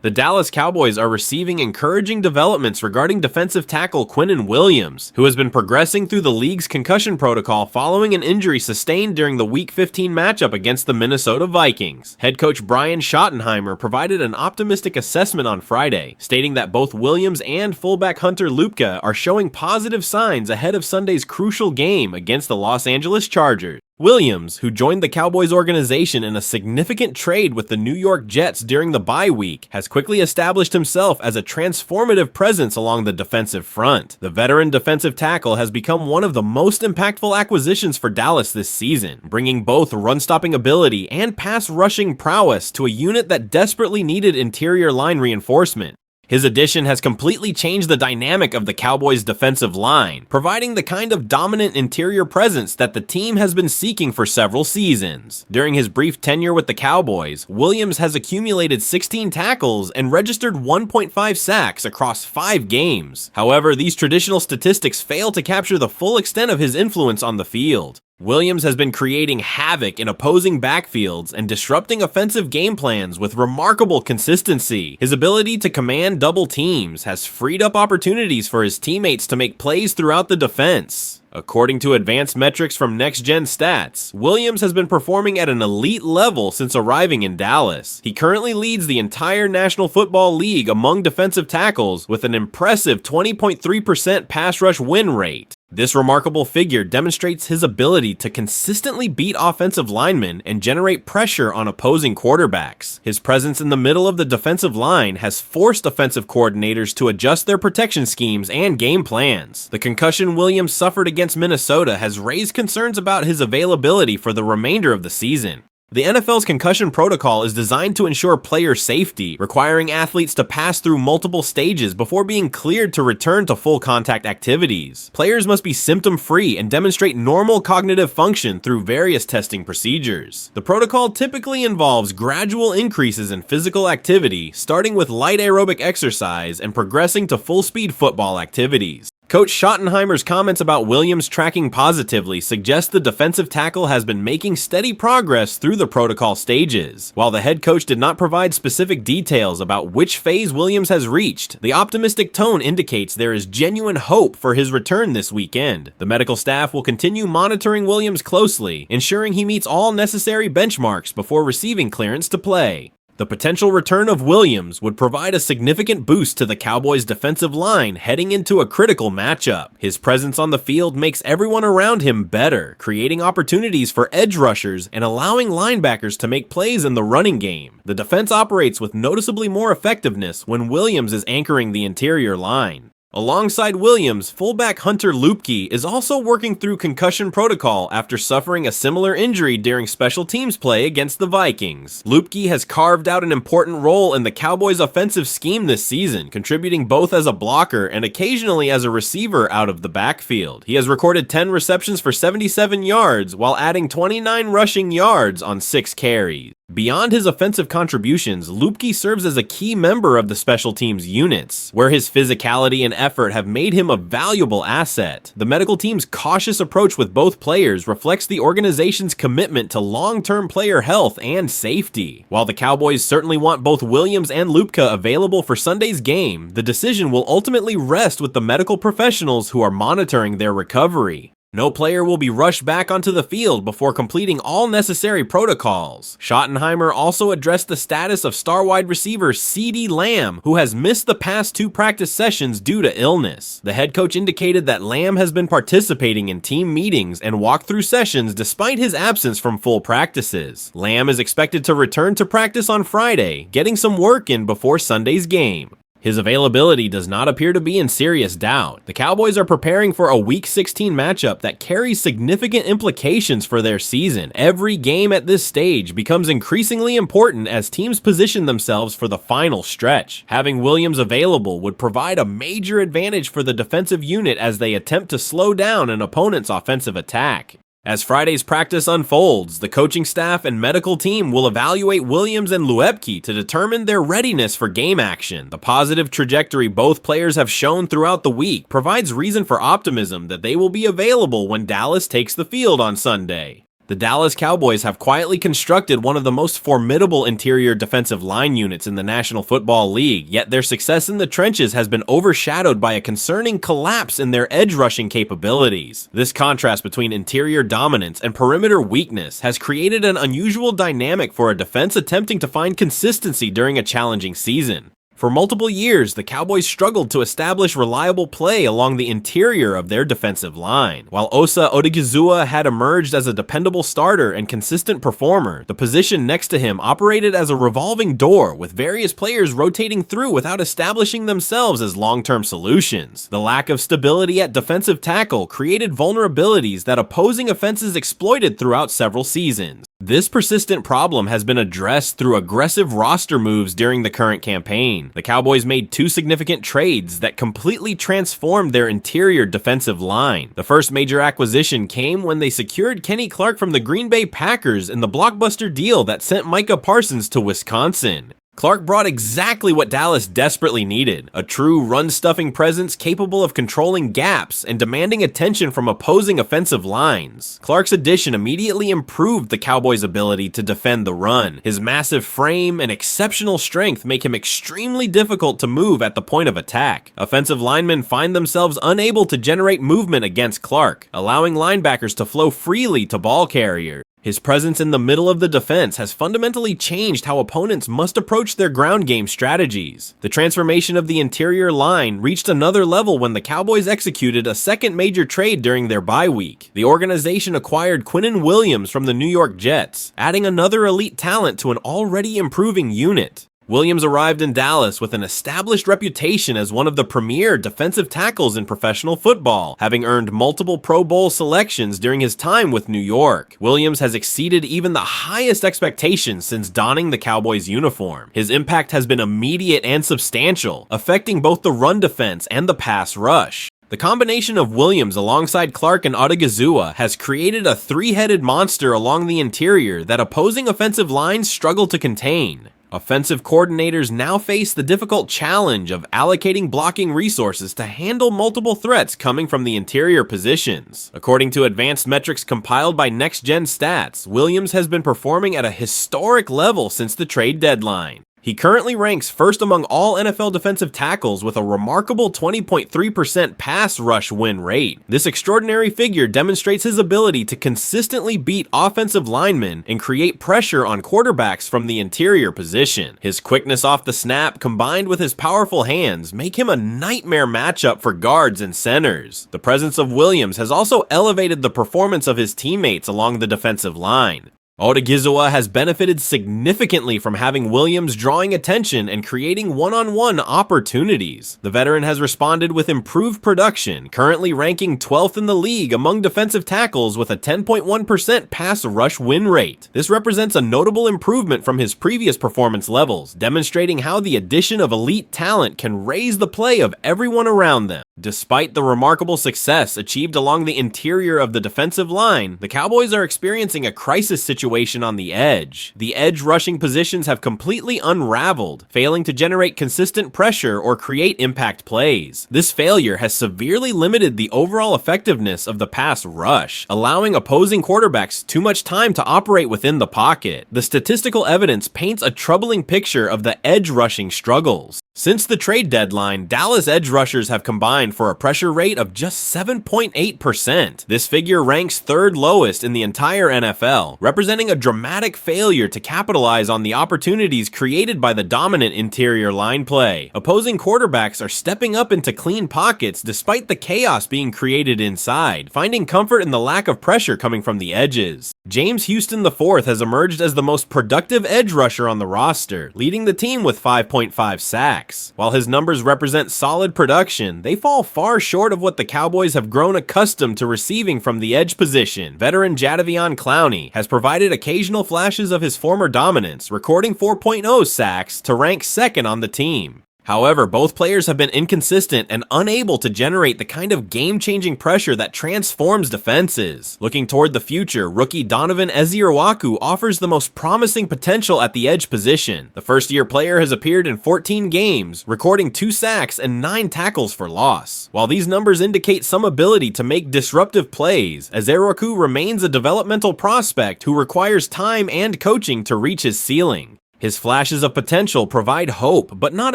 The Dallas Cowboys are receiving encouraging developments regarding defensive tackle Quinnen Williams, who has been progressing through the league's concussion protocol following an injury sustained during the Week 15 matchup against the Minnesota Vikings. Head coach Brian Schottenheimer provided an optimistic assessment on Friday, stating that both Williams and fullback Hunter Lupke are showing positive signs ahead of Sunday's crucial game against the Los Angeles Chargers. Williams, who joined the Cowboys organization in a significant trade with the New York Jets during the bye week, has quickly established himself as a transformative presence along the defensive front. The veteran defensive tackle has become one of the most impactful acquisitions for Dallas this season, bringing both run-stopping ability and pass-rushing prowess to a unit that desperately needed interior line reinforcement. His addition has completely changed the dynamic of the Cowboys' defensive line, providing the kind of dominant interior presence that the team has been seeking for several seasons. During his brief tenure with the Cowboys, Williams has accumulated 16 tackles and registered 1.5 sacks across 5 games. However, these traditional statistics fail to capture the full extent of his influence on the field. Williams has been creating havoc in opposing backfields and disrupting offensive game plans with remarkable consistency. His ability to command double teams has freed up opportunities for his teammates to make plays throughout the defense. According to advanced metrics from Next Gen Stats, Williams has been performing at an elite level since arriving in Dallas. He currently leads the entire National Football League among defensive tackles with an impressive 20.3% pass rush win rate. This remarkable figure demonstrates his ability to consistently beat offensive linemen and generate pressure on opposing quarterbacks. His presence in the middle of the defensive line has forced offensive coordinators to adjust their protection schemes and game plans. The concussion Williams suffered against Minnesota has raised concerns about his availability for the remainder of the season. The NFL's concussion protocol is designed to ensure player safety, requiring athletes to pass through multiple stages before being cleared to return to full contact activities. Players must be symptom-free and demonstrate normal cognitive function through various testing procedures. The protocol typically involves gradual increases in physical activity, starting with light aerobic exercise and progressing to full-speed football activities. Coach Schottenheimer's comments about Williams tracking positively suggest the defensive tackle has been making steady progress through the protocol stages. While the head coach did not provide specific details about which phase Williams has reached, the optimistic tone indicates there is genuine hope for his return this weekend. The medical staff will continue monitoring Williams closely, ensuring he meets all necessary benchmarks before receiving clearance to play. The potential return of Williams would provide a significant boost to the Cowboys' defensive line heading into a critical matchup. His presence on the field makes everyone around him better, creating opportunities for edge rushers and allowing linebackers to make plays in the running game. The defense operates with noticeably more effectiveness when Williams is anchoring the interior line. Alongside Williams, fullback Hunter Lupke is also working through concussion protocol after suffering a similar injury during special teams play against the Vikings. Lupke has carved out an important role in the Cowboys' offensive scheme this season, contributing both as a blocker and occasionally as a receiver out of the backfield. He has recorded 10 receptions for 77 yards while adding 29 rushing yards on 6 carries. Beyond his offensive contributions, Lupke serves as a key member of the special teams units, where his physicality and effort have made him a valuable asset. The medical team's cautious approach with both players reflects the organization's commitment to long-term player health and safety. While the Cowboys certainly want both Williams and Lupke available for Sunday's game, the decision will ultimately rest with the medical professionals who are monitoring their recovery. No player will be rushed back onto the field before completing all necessary protocols. Schottenheimer also addressed the status of star wide receiver CeeDee Lamb, who has missed the past 2 practice sessions due to illness. The head coach indicated that Lamb has been participating in team meetings and walkthrough sessions despite his absence from full practices. Lamb is expected to return to practice on Friday, getting some work in before Sunday's game. His availability does not appear to be in serious doubt. The Cowboys are preparing for a Week 16 matchup that carries significant implications for their season. Every game at this stage becomes increasingly important as teams position themselves for the final stretch. Having Williams available would provide a major advantage for the defensive unit as they attempt to slow down an opponent's offensive attack. As Friday's practice unfolds, the coaching staff and medical team will evaluate Williams and Lupke to determine their readiness for game action. The positive trajectory both players have shown throughout the week provides reason for optimism that they will be available when Dallas takes the field on Sunday. The Dallas Cowboys have quietly constructed one of the most formidable interior defensive line units in the National Football League, yet their success in the trenches has been overshadowed by a concerning collapse in their edge rushing capabilities. This contrast between interior dominance and perimeter weakness has created an unusual dynamic for a defense attempting to find consistency during a challenging season. For multiple years, the Cowboys struggled to establish reliable play along the interior of their defensive line. While Osa Odigizua had emerged as a dependable starter and consistent performer, the position next to him operated as a revolving door, with various players rotating through without establishing themselves as long-term solutions. The lack of stability at defensive tackle created vulnerabilities that opposing offenses exploited throughout several seasons. This persistent problem has been addressed through aggressive roster moves during the current campaign. The Cowboys made two significant trades that completely transformed their interior defensive line. The first major acquisition came when they secured Kenny Clark from the Green Bay Packers in the blockbuster deal that sent Micah Parsons to Wisconsin. Clark brought exactly what Dallas desperately needed, a true run-stuffing presence capable of controlling gaps and demanding attention from opposing offensive lines. Clark's addition immediately improved the Cowboys' ability to defend the run. His massive frame and exceptional strength make him extremely difficult to move at the point of attack. Offensive linemen find themselves unable to generate movement against Clark, allowing linebackers to flow freely to ball carriers. His presence in the middle of the defense has fundamentally changed how opponents must approach their ground game strategies. The transformation of the interior line reached another level when the Cowboys executed a second major trade during their bye week. The organization acquired Quinnen Williams from the New York Jets, adding another elite talent to an already improving unit. Williams arrived in Dallas with an established reputation as one of the premier defensive tackles in professional football, having earned multiple Pro Bowl selections during his time with New York. Williams has exceeded even the highest expectations since donning the Cowboys uniform. His impact has been immediate and substantial, affecting both the run defense and the pass rush. The combination of Williams alongside Clark and Odigizua has created a three-headed monster along the interior that opposing offensive lines struggle to contain. Offensive coordinators now face the difficult challenge of allocating blocking resources to handle multiple threats coming from the interior positions. According to advanced metrics compiled by Next Gen Stats, Williams has been performing at a historic level since the trade deadline. He currently ranks first among all NFL defensive tackles with a remarkable 20.3% pass rush win rate. This extraordinary figure demonstrates his ability to consistently beat offensive linemen and create pressure on quarterbacks from the interior position. His quickness off the snap combined with his powerful hands make him a nightmare matchup for guards and centers. The presence of Williams has also elevated the performance of his teammates along the defensive line. Odigizua has benefited significantly from having Williams drawing attention and creating one-on-one opportunities. The veteran has responded with improved production, currently ranking 12th in the league among defensive tackles with a 10.1% pass rush win rate. This represents a notable improvement from his previous performance levels, demonstrating how the addition of elite talent can raise the play of everyone around them. Despite the remarkable success achieved along the interior of the defensive line, the Cowboys are experiencing a crisis situation on the edge. The edge rushing positions have completely unraveled, failing to generate consistent pressure or create impact plays. This failure has severely limited the overall effectiveness of the pass rush, allowing opposing quarterbacks too much time to operate within the pocket. The statistical evidence paints a troubling picture of the edge rushing struggles. Since the trade deadline, Dallas edge rushers have combined for a pressure rate of just 7.8%. This figure ranks third lowest in the entire NFL, representing a dramatic failure to capitalize on the opportunities created by the dominant interior line play. Opposing quarterbacks are stepping up into clean pockets despite the chaos being created inside, finding comfort in the lack of pressure coming from the edges. James Houston IV has emerged as the most productive edge rusher on the roster, leading the team with 5.5 sacks. While his numbers represent solid production, they fall far short of what the Cowboys have grown accustomed to receiving from the edge position. Veteran Jadeveon Clowney has provided occasional flashes of his former dominance, recording 4.0 sacks to rank second on the team. However, both players have been inconsistent and unable to generate the kind of game-changing pressure that transforms defenses. Looking toward the future, rookie Donovan Ezierwaku offers the most promising potential at the edge position. The first-year player has appeared in 14 games, recording 2 sacks and 9 tackles for loss. While these numbers indicate some ability to make disruptive plays, Ezierwaku remains a developmental prospect who requires time and coaching to reach his ceiling. His flashes of potential provide hope, but not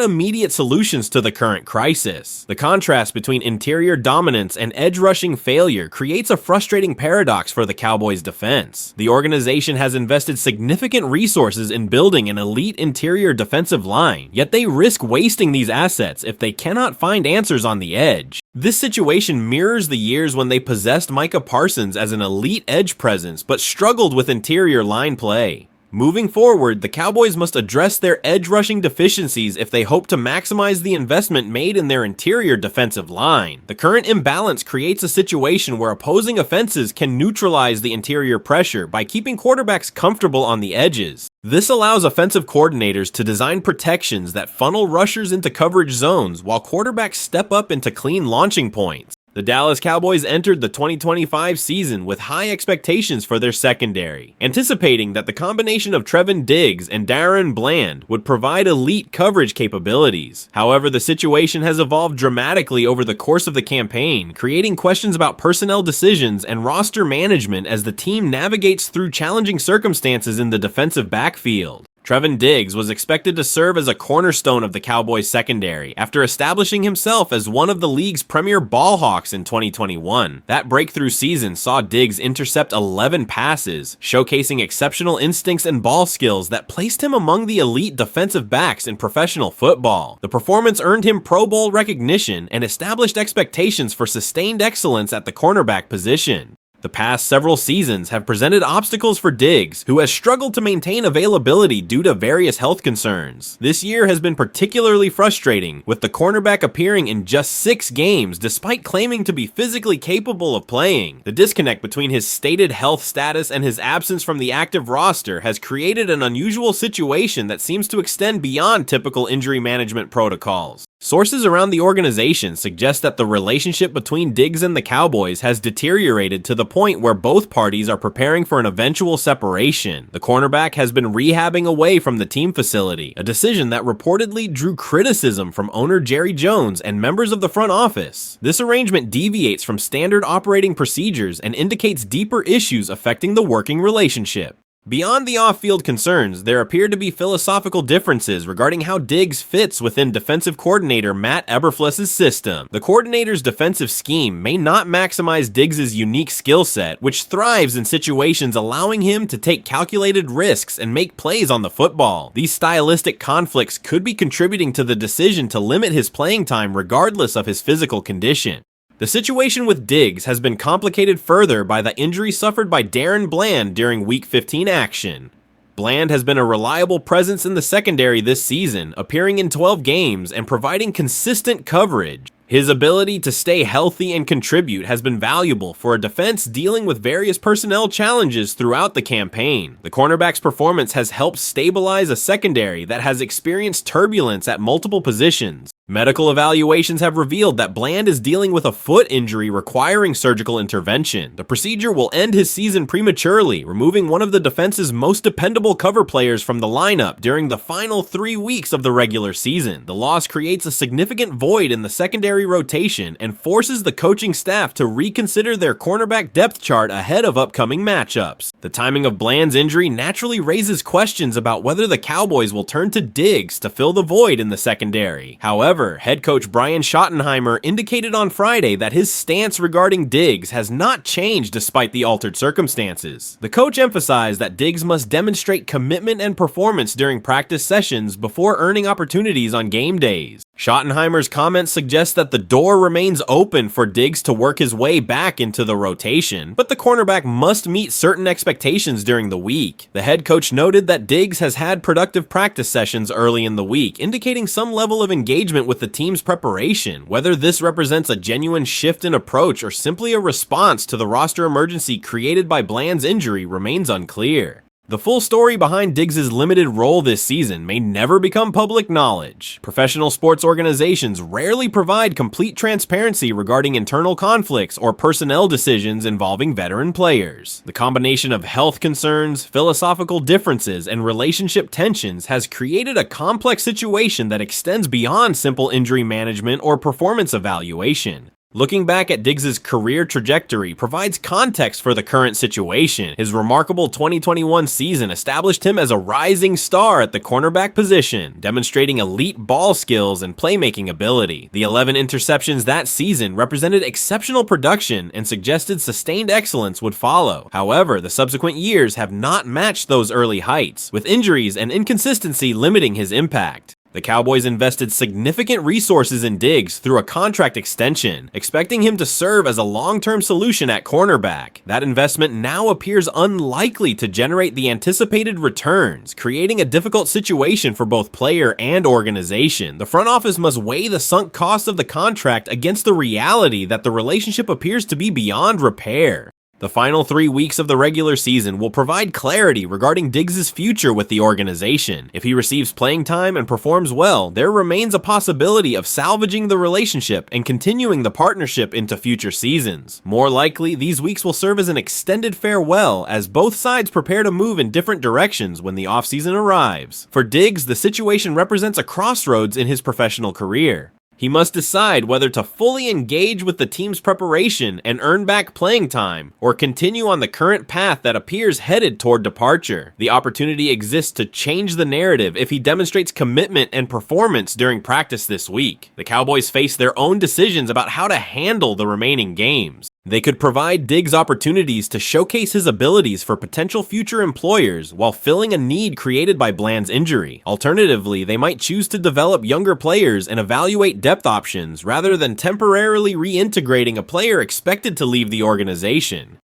immediate solutions to the current crisis. The contrast between interior dominance and edge-rushing failure creates a frustrating paradox for the Cowboys' defense. The organization has invested significant resources in building an elite interior defensive line, yet they risk wasting these assets if they cannot find answers on the edge. This situation mirrors the years when they possessed Micah Parsons as an elite edge presence, but struggled with interior line play. Moving forward, the Cowboys must address their edge-rushing deficiencies if they hope to maximize the investment made in their interior defensive line. The current imbalance creates a situation where opposing offenses can neutralize the interior pressure by keeping quarterbacks comfortable on the edges. This allows offensive coordinators to design protections that funnel rushers into coverage zones while quarterbacks step up into clean launching points. The Dallas Cowboys entered the 2025 season with high expectations for their secondary, anticipating that the combination of Trevin Diggs and Darren Bland would provide elite coverage capabilities. However, the situation has evolved dramatically over the course of the campaign, creating questions about personnel decisions and roster management as the team navigates through challenging circumstances in the defensive backfield. Trevin Diggs was expected to serve as a cornerstone of the Cowboys secondary after establishing himself as one of the league's premier ball hawks in 2021. That breakthrough season saw Diggs intercept 11 passes, showcasing exceptional instincts and ball skills that placed him among the elite defensive backs in professional football. The performance earned him Pro Bowl recognition and established expectations for sustained excellence at the cornerback position. The past several seasons have presented obstacles for Diggs, who has struggled to maintain availability due to various health concerns. This year has been particularly frustrating, with the cornerback appearing in just 6 games despite claiming to be physically capable of playing. The disconnect between his stated health status and his absence from the active roster has created an unusual situation that seems to extend beyond typical injury management protocols. Sources around the organization suggest that the relationship between Diggs and the Cowboys has deteriorated to the point where both parties are preparing for an eventual separation. The cornerback has been rehabbing away from the team facility, a decision that reportedly drew criticism from owner Jerry Jones and members of the front office. This arrangement deviates from standard operating procedures and indicates deeper issues affecting the working relationship. Beyond the off-field concerns, there appear to be philosophical differences regarding how Diggs fits within defensive coordinator Matt Eberflus' system. The coordinator's defensive scheme may not maximize Diggs' unique skill set, which thrives in situations allowing him to take calculated risks and make plays on the football. These stylistic conflicts could be contributing to the decision to limit his playing time regardless of his physical condition. The situation with Diggs has been complicated further by the injury suffered by Darren Bland during Week 15 action. Bland has been a reliable presence in the secondary this season, appearing in 12 games and providing consistent coverage. His ability to stay healthy and contribute has been valuable for a defense dealing with various personnel challenges throughout the campaign. The cornerback's performance has helped stabilize a secondary that has experienced turbulence at multiple positions. Medical evaluations have revealed that Bland is dealing with a foot injury requiring surgical intervention. The procedure will end his season prematurely, removing one of the defense's most dependable cover players from the lineup during the final 3 weeks of the regular season. The loss creates a significant void in the secondary rotation and forces the coaching staff to reconsider their cornerback depth chart ahead of upcoming matchups. The timing of Bland's injury naturally raises questions about whether the Cowboys will turn to Diggs to fill the void in the secondary. However, head coach Brian Schottenheimer indicated on Friday that his stance regarding Diggs has not changed despite the altered circumstances. The coach emphasized that Diggs must demonstrate commitment and performance during practice sessions before earning opportunities on game days. Schottenheimer's comments suggest that the door remains open for Diggs to work his way back into the rotation, but the cornerback must meet certain expectations during the week. The head coach noted that Diggs has had productive practice sessions early in the week, indicating some level of engagement with the team's preparation. Whether this represents a genuine shift in approach or simply a response to the roster emergency created by Bland's injury remains unclear. The full story behind Diggs' limited role this season may never become public knowledge. Professional sports organizations rarely provide complete transparency regarding internal conflicts or personnel decisions involving veteran players. The combination of health concerns, philosophical differences, and relationship tensions has created a complex situation that extends beyond simple injury management or performance evaluation. Looking back at Diggs' career trajectory provides context for the current situation. His remarkable 2021 season established him as a rising star at the cornerback position, demonstrating elite ball skills and playmaking ability. The 11 interceptions that season represented exceptional production and suggested sustained excellence would follow. However, the subsequent years have not matched those early heights, with injuries and inconsistency limiting his impact. The Cowboys invested significant resources in Diggs through a contract extension, expecting him to serve as a long-term solution at cornerback. That investment now appears unlikely to generate the anticipated returns, creating a difficult situation for both player and organization. The front office must weigh the sunk cost of the contract against the reality that the relationship appears to be beyond repair. The final 3 weeks of the regular season will provide clarity regarding Diggs' future with the organization. If he receives playing time and performs well, there remains a possibility of salvaging the relationship and continuing the partnership into future seasons. More likely, these weeks will serve as an extended farewell as both sides prepare to move in different directions when the offseason arrives. For Diggs, the situation represents a crossroads in his professional career. He must decide whether to fully engage with the team's preparation and earn back playing time, or continue on the current path that appears headed toward departure. The opportunity exists to change the narrative if he demonstrates commitment and performance during practice this week. The Cowboys face their own decisions about how to handle the remaining games. They could provide Diggs opportunities to showcase his abilities for potential future employers while filling a need created by Bland's injury. Alternatively, they might choose to develop younger players and evaluate depth options rather than temporarily reintegrating a player expected to leave the organization.